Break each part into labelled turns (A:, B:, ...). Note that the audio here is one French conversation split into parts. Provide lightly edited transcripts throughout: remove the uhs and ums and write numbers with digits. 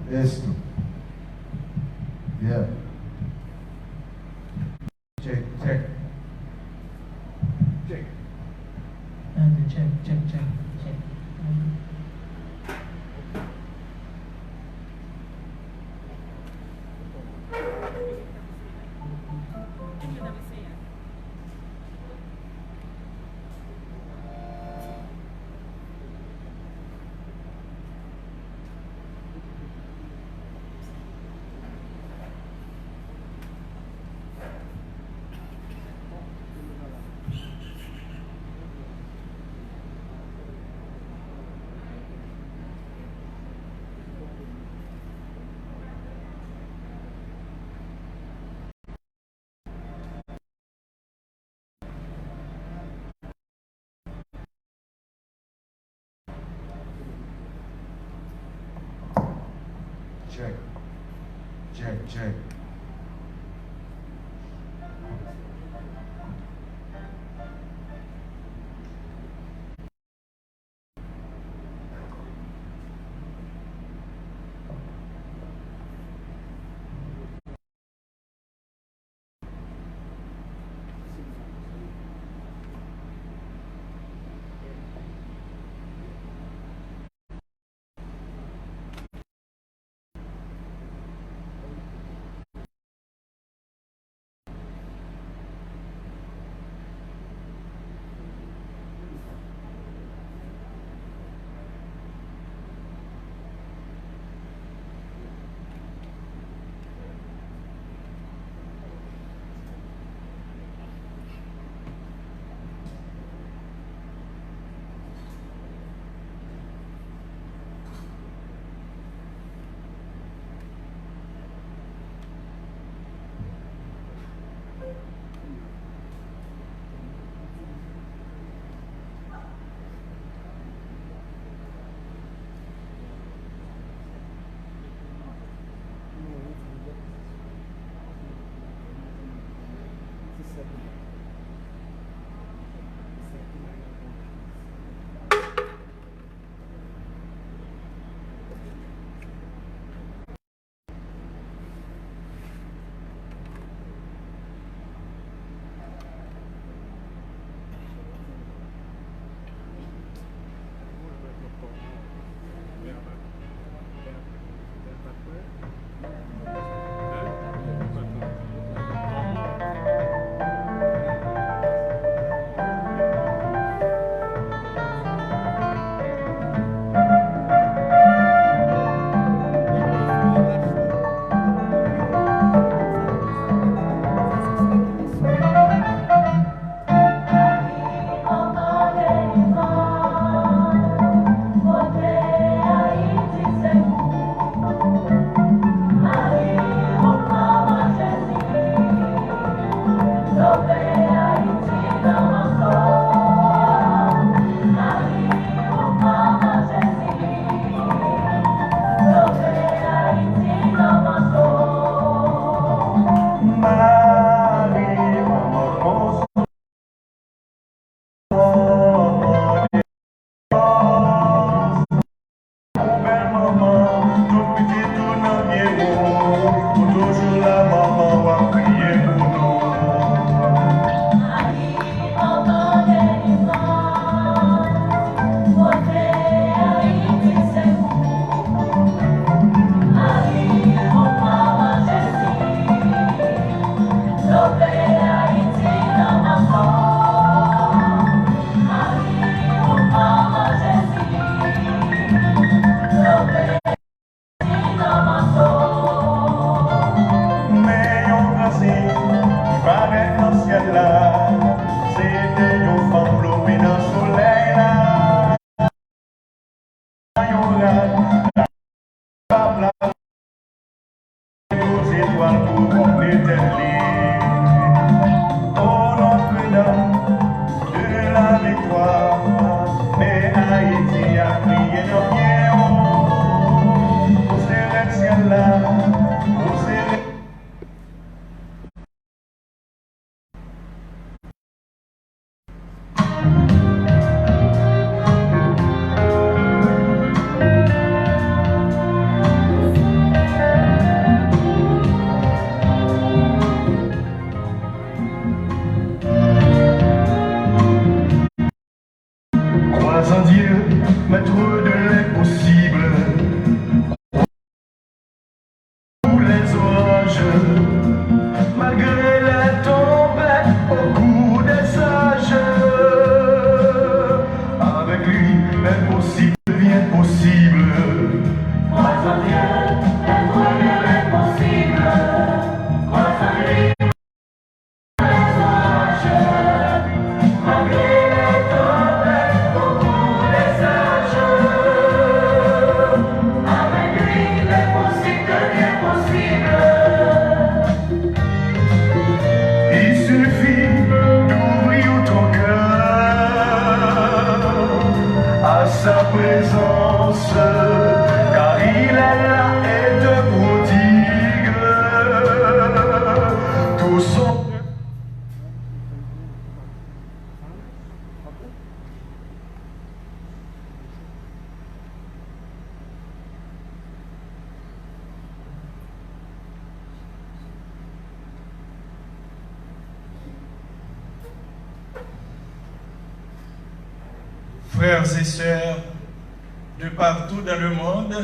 A: Esto. Yeah. Check.
B: And check.
A: Check. Frères et sœurs de partout dans le monde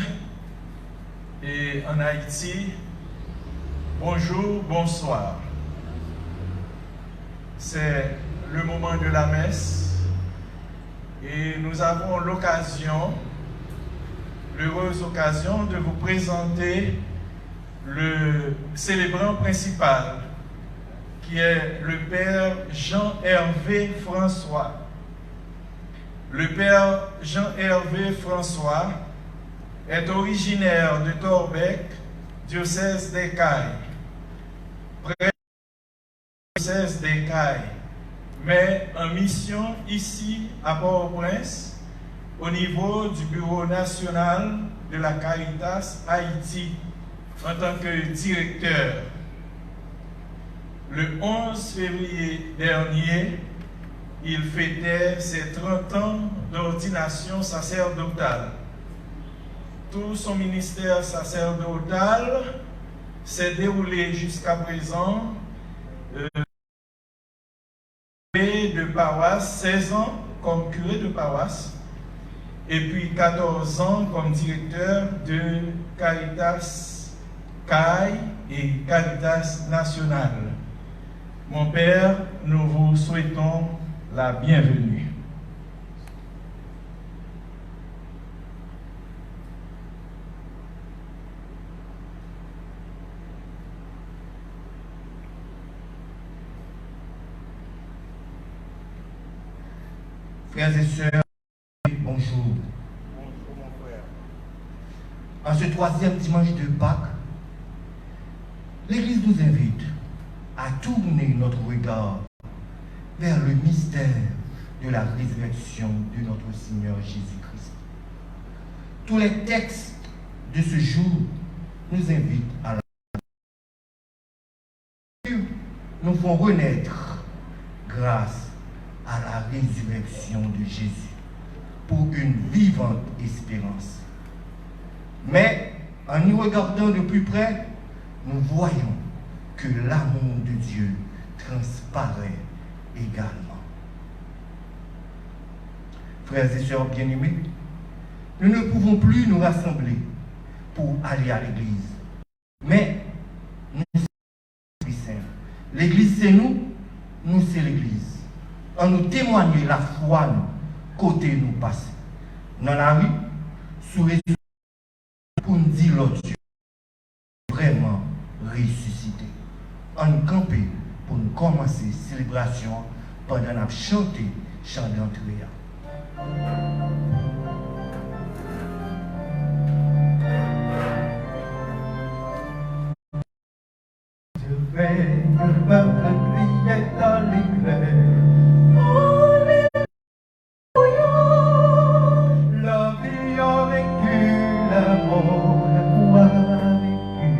A: et en Haïti, bonjour, bonsoir. C'est le moment de la messe et nous avons l'occasion, l'heureuse occasion de vous présenter le célébrant principal qui est le Père Jean-Hervé François. Le Père Jean-Hervé François est originaire de Torbec, diocèse d'Écailles, près du diocèse d'Écailles, mais en mission ici à Port-au-Prince, au niveau du Bureau national de la Caritas Haïti, en tant que directeur. Le 11 février dernier, il fêtait ses 30 ans d'ordination sacerdotale. Tout son ministère sacerdotal s'est déroulé jusqu'à présent de paroisse, 16 ans comme curé de paroisse, et puis 14 ans comme directeur de Caritas CAI et Caritas nationale. Mon père, nous vous souhaitons la bienvenue.
B: Frères et sœurs, bonjour.
A: Bonjour mon frère.
B: En ce troisième dimanche de Pâques, l'Église nous invite à tourner notre regard vers le mystère de la résurrection de notre Seigneur Jésus-Christ. Tous les textes de ce jour nous invitent à la nous font renaître grâce à la résurrection de Jésus pour une vivante espérance. Mais en y regardant de plus près, nous voyons que l'amour de Dieu transparaît également. Frères et sœurs bien-aimés, nous ne pouvons plus nous rassembler pour aller à l'église. Mais nous sommes saints. L'église c'est nous, nous c'est l'église. En nous témoigner la foi nous, côté nous passer. Dans la rue, sous résurrection, pour nous dire l'autre Dieu vraiment ressuscité. En nous camper pour nous commencer la célébration pendant qu'on a chanté chant d'entrée.
C: Je vais le peuple crier dans l'éclair. La vie a vécu, la mort a vaincu.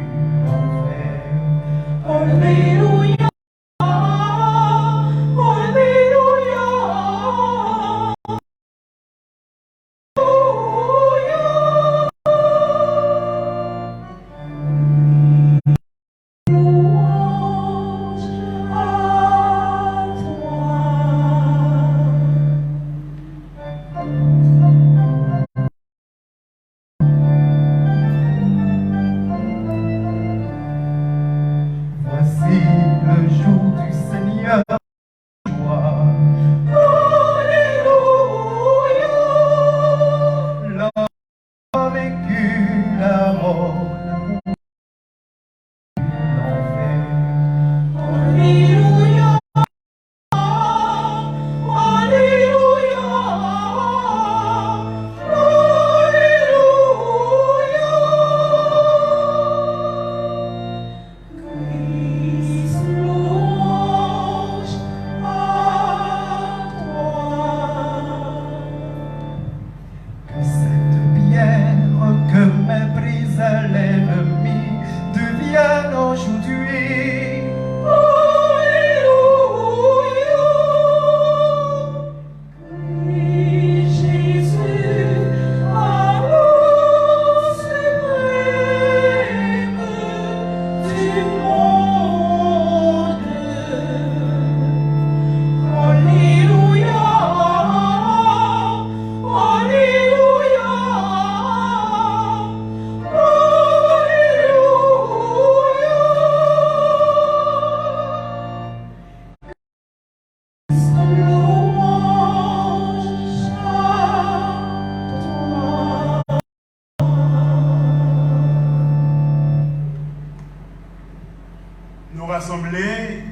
D: nous rassembler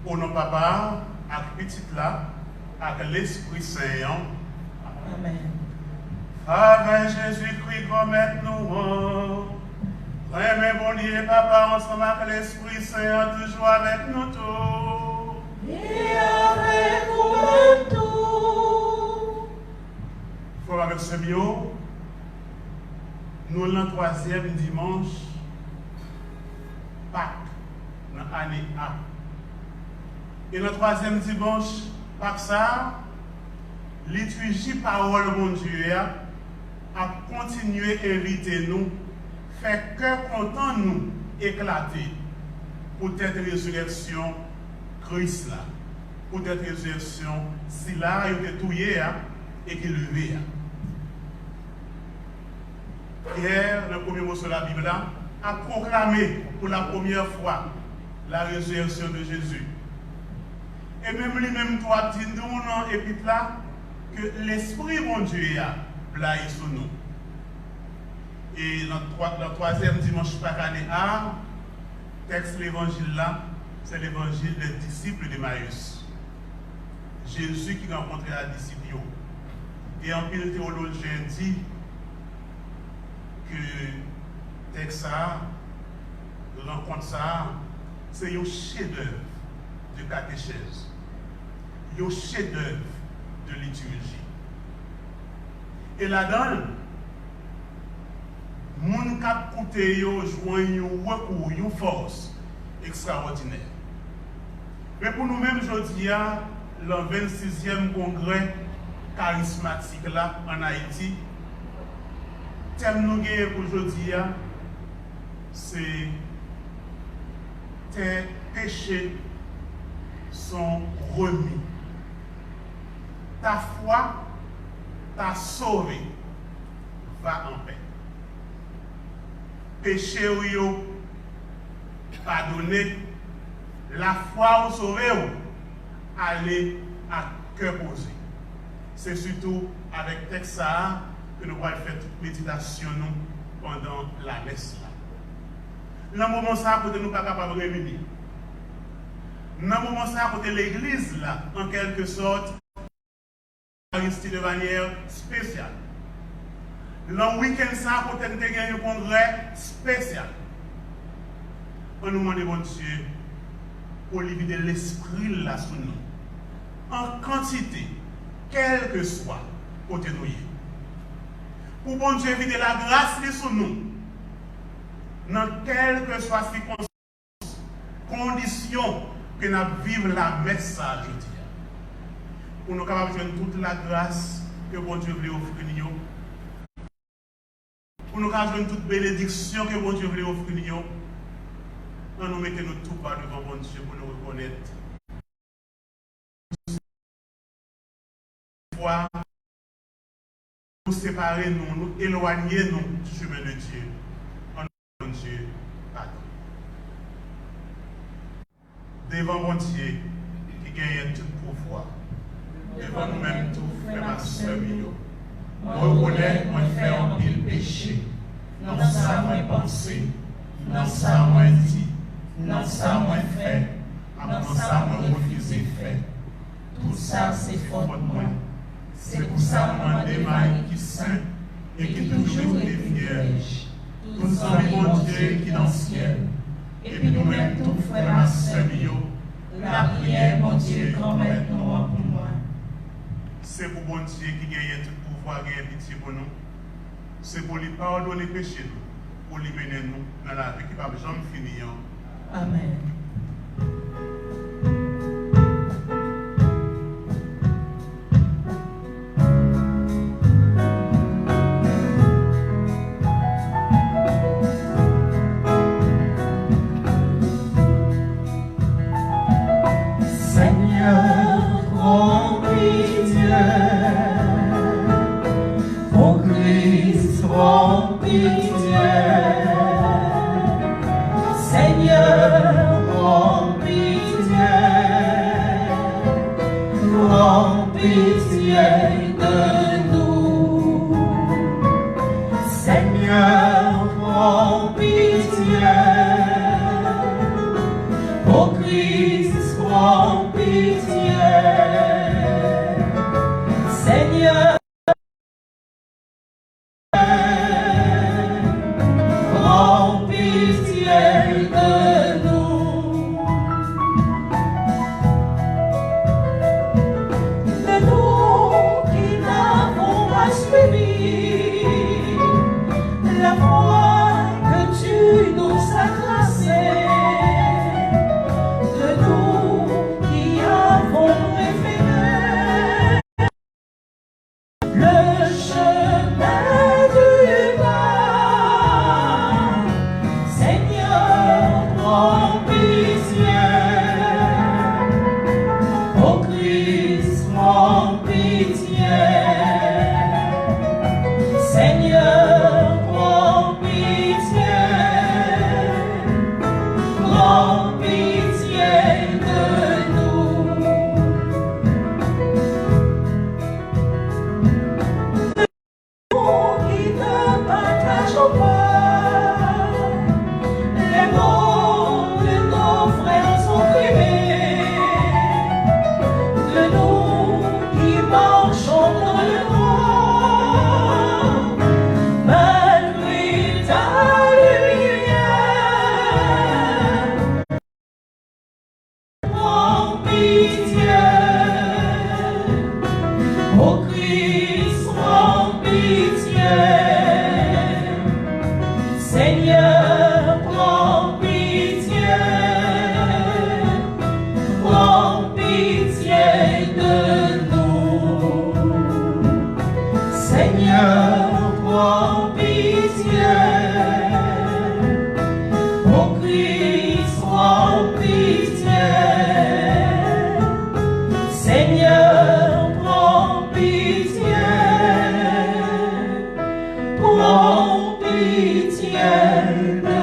D: au nom papa, avec petit là, avec l'Esprit Saint.
E: Amen.
D: Avec Jésus-Christ, promet nous. Vraiment, bon Dieu, papa, ensemble avec l'Esprit Saint, toujours avec nous tous.
E: Et avec nous tous.
D: Frère avec ce bio, nous le 3e dimanche, Pâques, dans l'année A. Et le 3e dimanche, Pâques, ça, liturgie parole mon Dieu a continué à inviter nous, fait cœur content nous éclater pour cette résurrection Christ là, pour cette résurrection si là il était touillé et qui levé. Hier, le premier mot sur la Bible a proclamé pour la première fois la résurrection de Jésus. Et même lui-même, toi, dit nous dans l'épître là, que l'Esprit, mon Dieu, a plaé sur nous. Et dans le 3e dimanche par année, texte l'évangile là, c'est l'évangile des disciples d'Emmaüs. Jésus qui rencontrait les disciples. Et en pile théologien dit que texte ça, rencontre ça, c'est un chef-d'œuvre de catéchèse, un chef-d'œuvre de liturgie. Et là-dedans, moun kap koute yo joint un recours, une force extraordinaire. Mais pour nous-mêmes, aujourd'hui, le 26e congrès charismatique là en Haïti, thème nous gagnons pour aujourd'hui, c'est tes péchés sont remis. Ta foi t'a sauvé. Va en paix. Péché ou pardonné. La foi ou sauvé, allez à cœur posé. C'est surtout avec texte ça que nous allons faire toute méditation nous pendant la messe là. Dans le moment ça, nous ne sommes pas capables de réunir. Dans le moment ça, côté l'église là, en quelque sorte, de manière spéciale. Le week-end ça, côté nous avons un congrès spécial. On nous demande bon Dieu pour libérer l'esprit là sur nous. En quantité, quelle que soit côté nous. Pour bon Dieu vider la grâce sur nous. Dans quelle que soit circonstance, condition que nous vivons la message aujourd'hui. Pour nous capables de jouer toute la grâce que bon Dieu veut offrir nous. Pour nous capables de jouer toute bénédiction que bon Dieu veut offrir nous. Nous mettons nous tout par devant bon Dieu pour nous reconnaître. Nous séparer nous éloigner nous du chemin de Dieu. Bon Dieu, pardon. Devant mon Dieu qui gagne tout pouvoir. Devant nous-mêmes tout, frère ma soeur, moi reconnais, moi fait un pile péché. Non ça moi pensé, non ça moi dit, non ça moi fait, non ça moi refusé fait. Tout ça c'est faute moi. C'est pour ça moi démaille qui saint et qui toujours est vierge. Tout ça mon Dieu qui dans le ciel. Et puis nous-mêmes tout frère ma soeur, la prière mon Dieu grand-mère nous pour moi. C'est pour bon Dieu qui gagne tout pouvoir, gagne pitié pour nous. C'est pour lui pardonner les péchés, pour lui mener nous dans la vie qui va jamais finir.
E: Amen. Ô Christ, prends pitié. Seigneur, prends pitié de nous. De nous qui n'avons pas suivi la voie que tu nous as tracée. De nous qui avons préféré le chemin du bas. Seigneur, prends pitié. Ô Christ, prends pitié. Seigneur, prends pitié. Prends pitié de nous. Nous qui ne partageons pas les mots de nos frères opprimés, de nous qui marchons dans le droit, malgré ta lumière. Prends pitié. Ô Christ, prends pitié. Seigneur, prends pitié. Prends pitié de nous. Seigneur, prends pitié. Ô Christ, prends pitié. Seigneur, prends pitié. Prends pitié de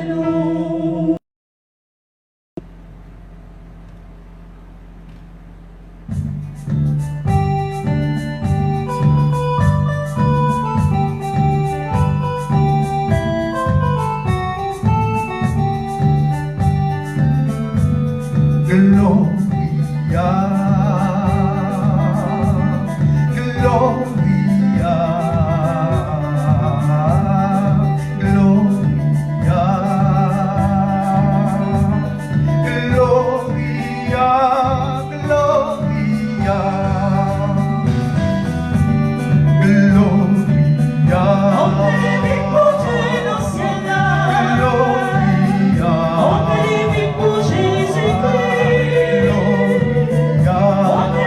E: nous.
C: Gloria, Gloria, Gloria, Gloria, Gloria, Gloria.
E: Only pour Dieu dans le ciel.
C: Gloria,
E: Only pour Jésus-Christ. Only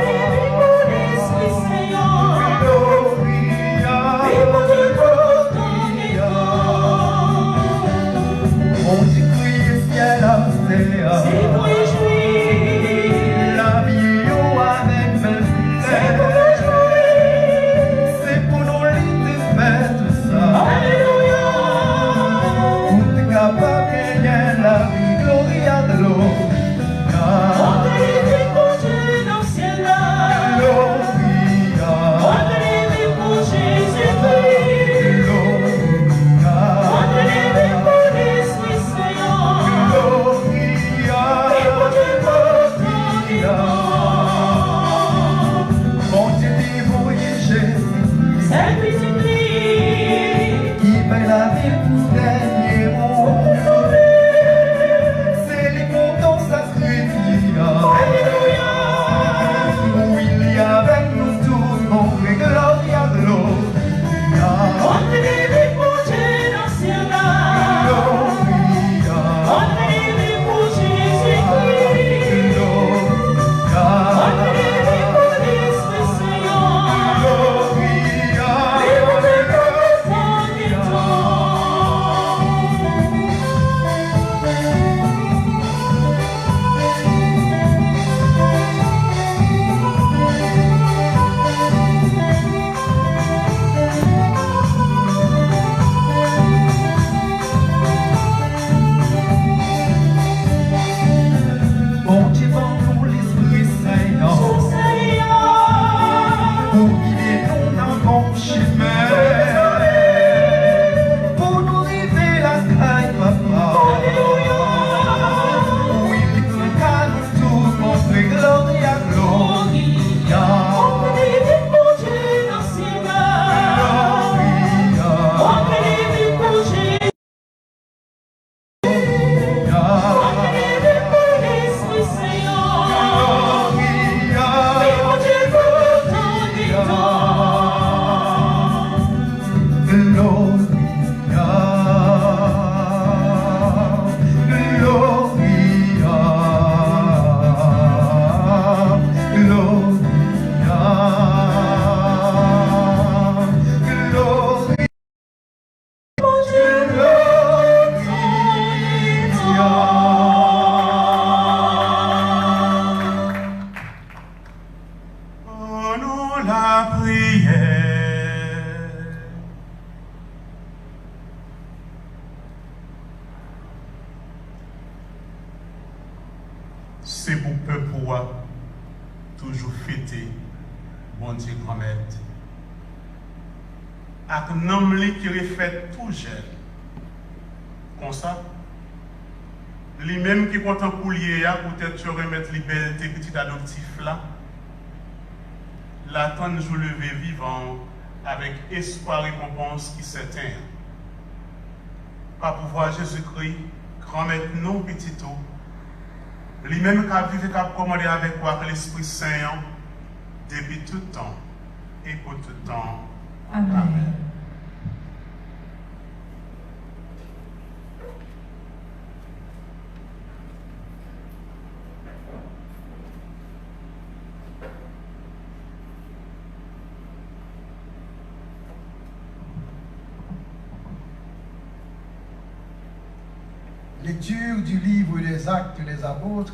E: pour l'Esprit Saint. Et pour Dieu pour ton écran.
C: on t'écrit ciel à terre.
E: C'est pour les Juifs.
C: La vie avec mes
E: C'est pour
C: frères.
E: les Juifs.
C: C'est pour nous les mettre ça.
E: Alléluia.
C: Pour te capable gagner la vie, gloria, gloria.
E: Only pour Dieu dans le ciel.
C: Gloria,
E: Only pour Jésus-Christ.
C: gloria,
E: Only pour l'Esprit Saint.
C: gloria,
E: Et pour Dieu pour ton écran.
C: Mon Dieu débrouillé Jésus,
E: Cette petite vie.
C: qui paie la vie pour dernier mot. C'est les mots dans sa
D: c'est pour peuple pour toujours fêter bon Dieu grand-mère. Avec un homme qui refait tout jeune. Comme ça, lui-même qui est content pour lier, peut-être remettre liberté petit adoptif là, l'attendre de lever vivant avec espoir et récompense qui s'éteint. Par pouvoir Jésus-Christ, grand-mère non petit tout, lui-même qui a vécu, qui a commandé avec quoi que l'Esprit Saint depuis tout temps et pour tout temps.
E: Amen.
C: Lecture du livre des Actes des Apôtres,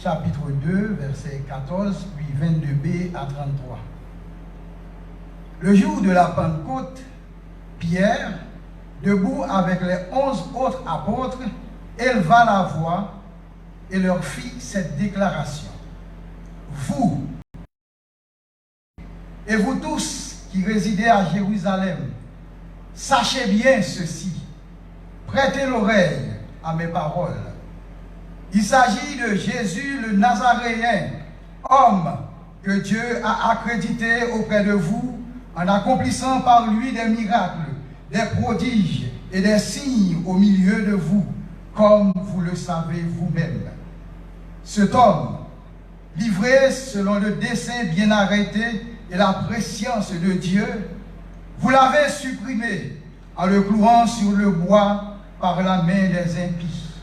C: chapitre 2, versets 14, puis 22b à 33. Le jour de la Pentecôte, Pierre, debout avec les 11 autres apôtres, éleva la voix et leur fit cette déclaration. Vous, et vous tous qui résidez à Jérusalem, sachez bien ceci. Prêtez l'oreille à mes paroles. Il s'agit de Jésus le Nazaréen, homme que Dieu a accrédité auprès de vous en accomplissant par lui des miracles, des prodiges et des signes au milieu de vous, comme vous le savez vous-même. Cet homme, livré selon le dessein bien arrêté et la prescience de Dieu, vous l'avez supprimé en le clouant sur le bois par la main des impies.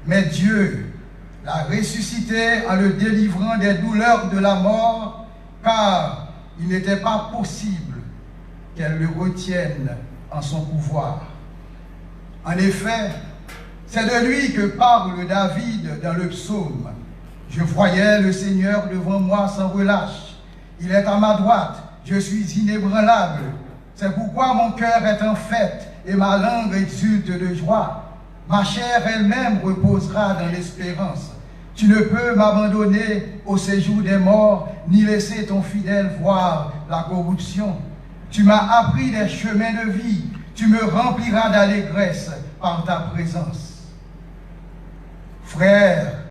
C: Mais Dieu l'a ressuscité en le délivrant des douleurs de la mort, car il n'était pas possible qu'elle le retienne en son pouvoir. En effet, c'est de lui que parle David dans le psaume. Je voyais le Seigneur devant moi sans relâche. Il est à ma droite, je suis inébranlable. C'est pourquoi mon cœur est en fête et ma langue exulte de joie. Ma chair elle-même reposera dans l'espérance. Tu ne peux m'abandonner au séjour des morts, ni laisser ton fidèle voir la corruption. Tu m'as appris des chemins de vie, tu me rempliras d'allégresse par ta présence. Frères,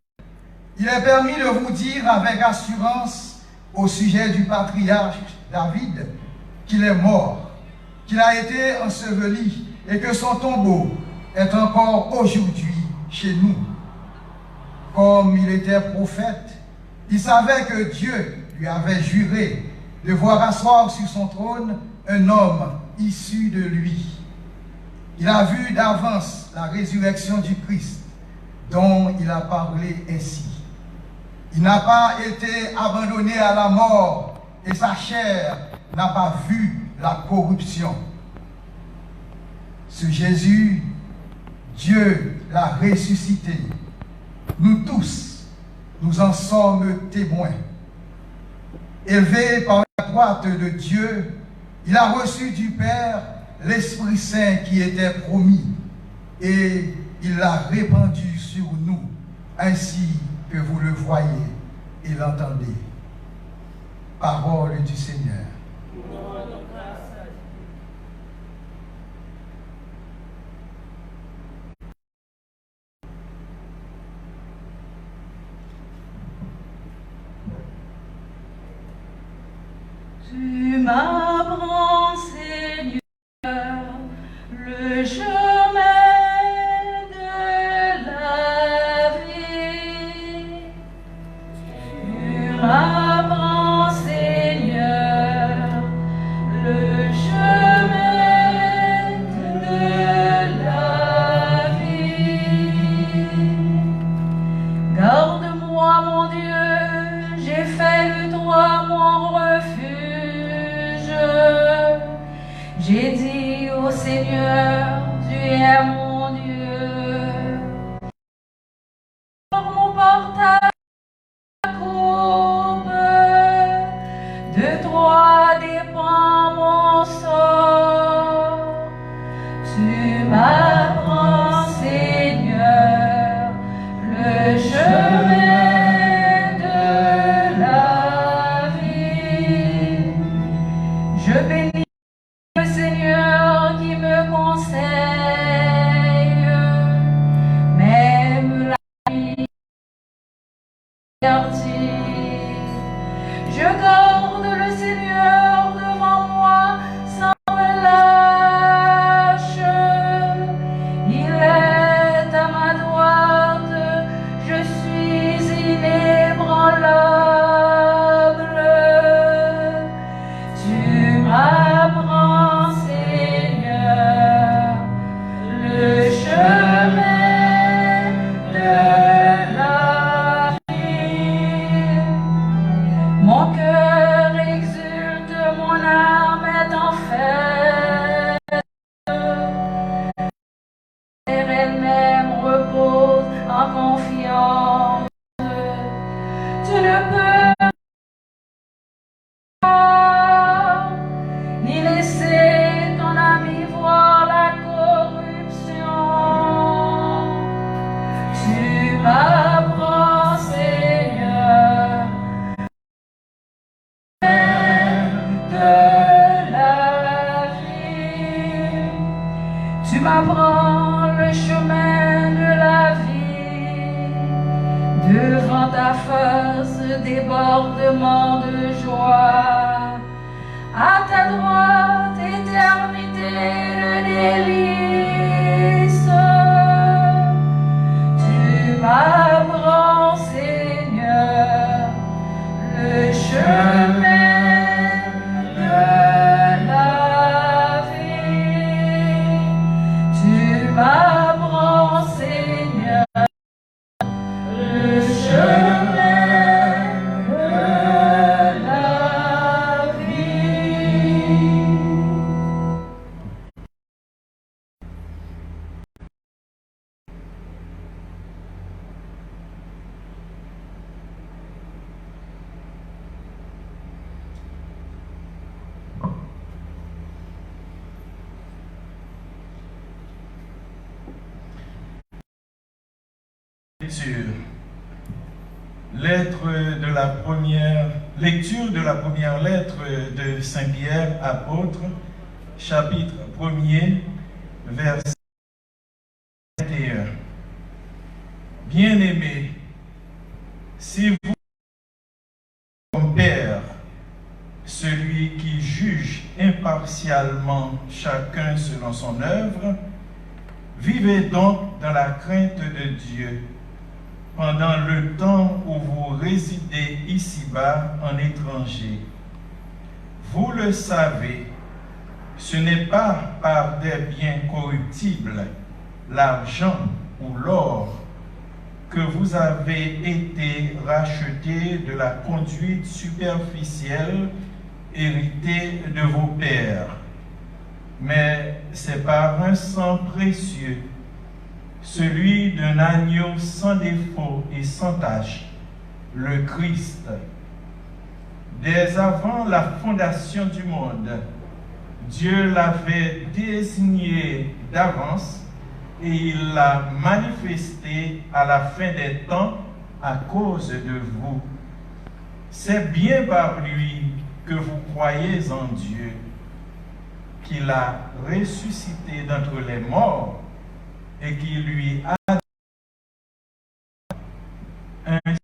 C: il est permis de vous dire avec assurance au sujet du patriarche David qu'il est mort, qu'il a été enseveli et que son tombeau est encore aujourd'hui chez nous. Comme il était prophète, il savait que Dieu lui avait juré de voir asseoir sur son trône un homme issu de lui. Il a vu d'avance la résurrection du Christ, dont il a parlé ainsi. Il n'a pas été abandonné à la mort et sa chair n'a pas vu la corruption. Ce Jésus, Dieu l'a ressuscité. Nous tous, nous en sommes témoins. Élevé par la droite de Dieu, il a reçu du Père l'Esprit Saint qui était promis et il l'a répandu sur nous, ainsi que vous le voyez et l'entendez. Parole du Seigneur.
E: Tu m'apprends, Seigneur, le chemin de la vie. Tu m'apprends, Seigneur, le chemin de la vie. Garde-moi, mon Dieu, j'ai fait de toi mon refuge. Je garde le Seigneur devant moi sans relâche. Il est à ma droite, je suis inébranlable. Tu m'apprends, Seigneur, le chemin de la vie. Mon cœur exulte, mon âme est en fête. Elle-même repose en confiance. Tu ne peux pas ni laisser ton ami voir la corruption. Tu m'apprends, Seigneur, de la vie. Tu m'apprends le chemin de la vie. Devant ta face, débordement de joie. À ta droite, éternité de délices. Tu m'apprends, Seigneur, le chemin de la vie. Tu m'apprends, Seigneur, le chemin de la vie.
A: Lecture de la première lettre de Saint Pierre, apôtre, chapitre 1er, verset 21. Bien-aimés, si vous, comme Père, celui qui juge impartialement chacun selon son œuvre, vivez donc dans la crainte de Dieu pendant le temps où vous résidez ici-bas en étranger. Vous le savez, ce n'est pas par des biens corruptibles, l'argent ou l'or, que vous avez été rachetés de la conduite superficielle héritée de vos pères, mais c'est par un sang précieux, celui d'un agneau sans défaut et sans tache, le Christ. Dès avant la fondation du monde, Dieu l'avait désigné d'avance et il l'a manifesté à la fin des temps à cause de vous. C'est bien par lui que vous croyez en Dieu, qu'il a ressuscité d'entre les morts et qui lui a ainsi.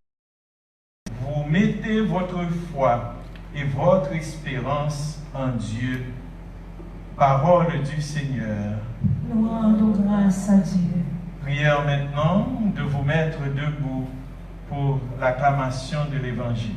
A: Vous mettez votre foi et votre espérance en Dieu. Parole du Seigneur.
E: Nous rendons grâce à Dieu.
A: Prière maintenant de vous mettre debout pour l'acclamation de l'Évangile.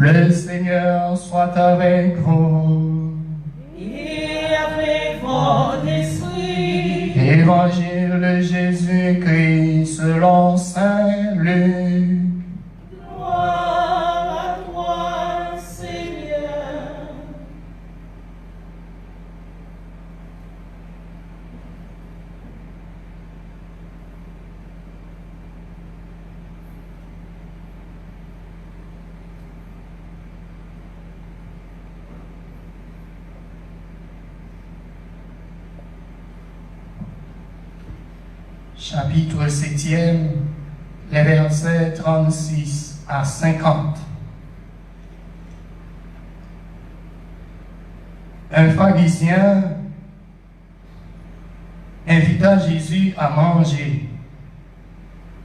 B: Le Seigneur soit avec vous.
E: Et avec votre esprit.
F: Évangile de Jésus-Christ selon saint Luc.
E: Gloire à toi, Seigneur.
F: Chapitre 7e, les versets 36 à 50. Un pharisien invita Jésus à manger.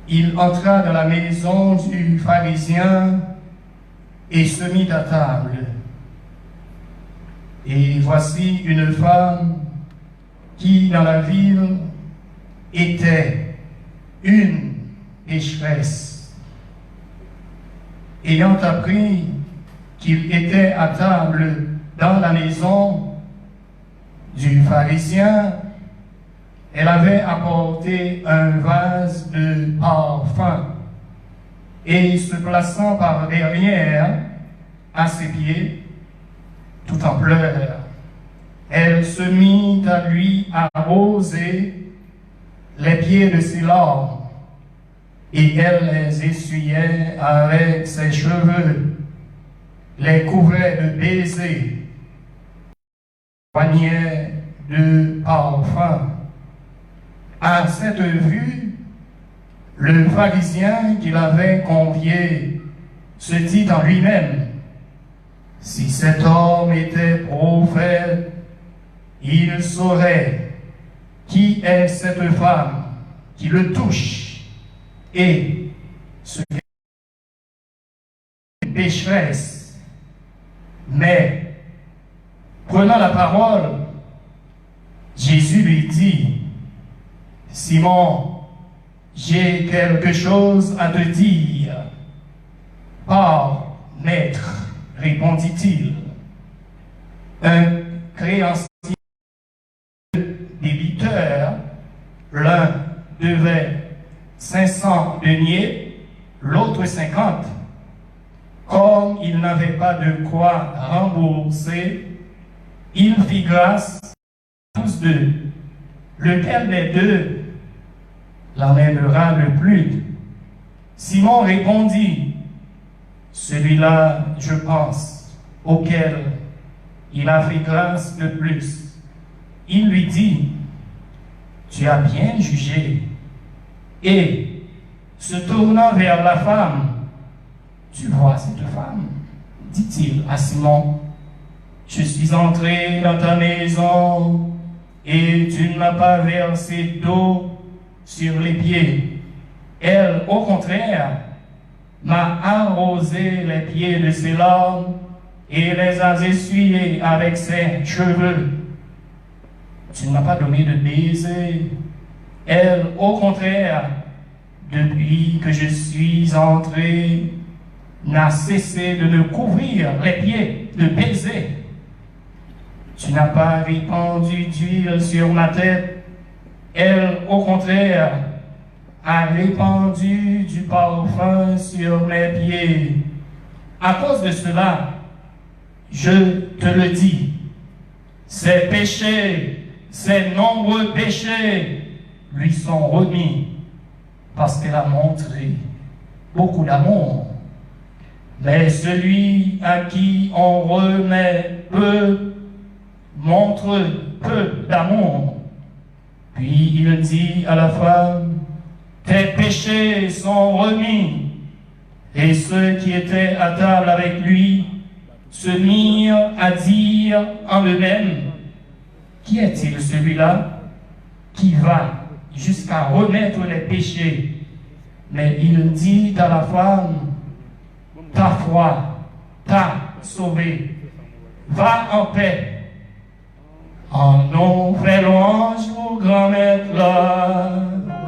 F: Il entra dans la maison du pharisien et se mit à table. Et voici une femme qui, dans la ville, était une pécheresse. Ayant appris qu'il était à table dans la maison du pharisien, elle avait apporté un vase de parfum et, se plaçant par derrière à ses pieds, tout en pleurs, elle se mit à lui arroser les pieds de ses larmes, et elle les essuyait avec ses cheveux, les couvrait de baisers, poignait de parfum. À cette vue, le pharisien qui l'avait convié se dit en lui-même: si cet homme était prophète, il saurait qui est cette femme qui le touche et ce qu'elle est pécheresse. Mais, prenant la parole, Jésus lui dit: Simon, j'ai quelque chose à te dire. Parle, maître, répondit-il. Un créancier débiteur, l'un devait 500 deniers, l'autre 50. Comme il n'avait pas de quoi rembourser, il fit grâce à tous deux. Lequel des deux l'emmènera le plus? Simon répondit: celui-là, je pense, auquel il a fait grâce le plus. Il lui dit: tu as bien jugé. Et, se tournant vers la femme: tu vois cette femme, dit-il à Simon, je suis entré dans ta maison et tu ne m'as pas versé d'eau sur les pieds. Elle, au contraire, m'a arrosé les pieds de ses larmes et les a essuyés avec ses cheveux. Tu ne m'as pas donné de baiser. Elle, au contraire, depuis que je suis entré, n'a cessé de me couvrir les pieds de baisers. Tu n'as pas répandu d'huile sur ma tête. Elle, au contraire, a répandu du parfum sur mes pieds. À cause de cela, je te le dis, ses péchés, ses nombreux péchés lui sont remis parce qu'elle a montré beaucoup d'amour. Mais celui à qui on remet peu montre peu d'amour. Puis il dit à la femme: tes péchés sont remis. Et ceux qui étaient à table avec lui se mirent à dire en eux-mêmes: qui est-il celui-là qui va jusqu'à remettre les péchés? Mais il dit à la femme: ta foi t'a sauvé. Va en paix. En nom fait louange au grand maître là.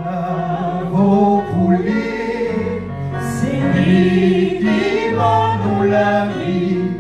E: Bravo pour lui, c'est lui qui m'a nous la vie.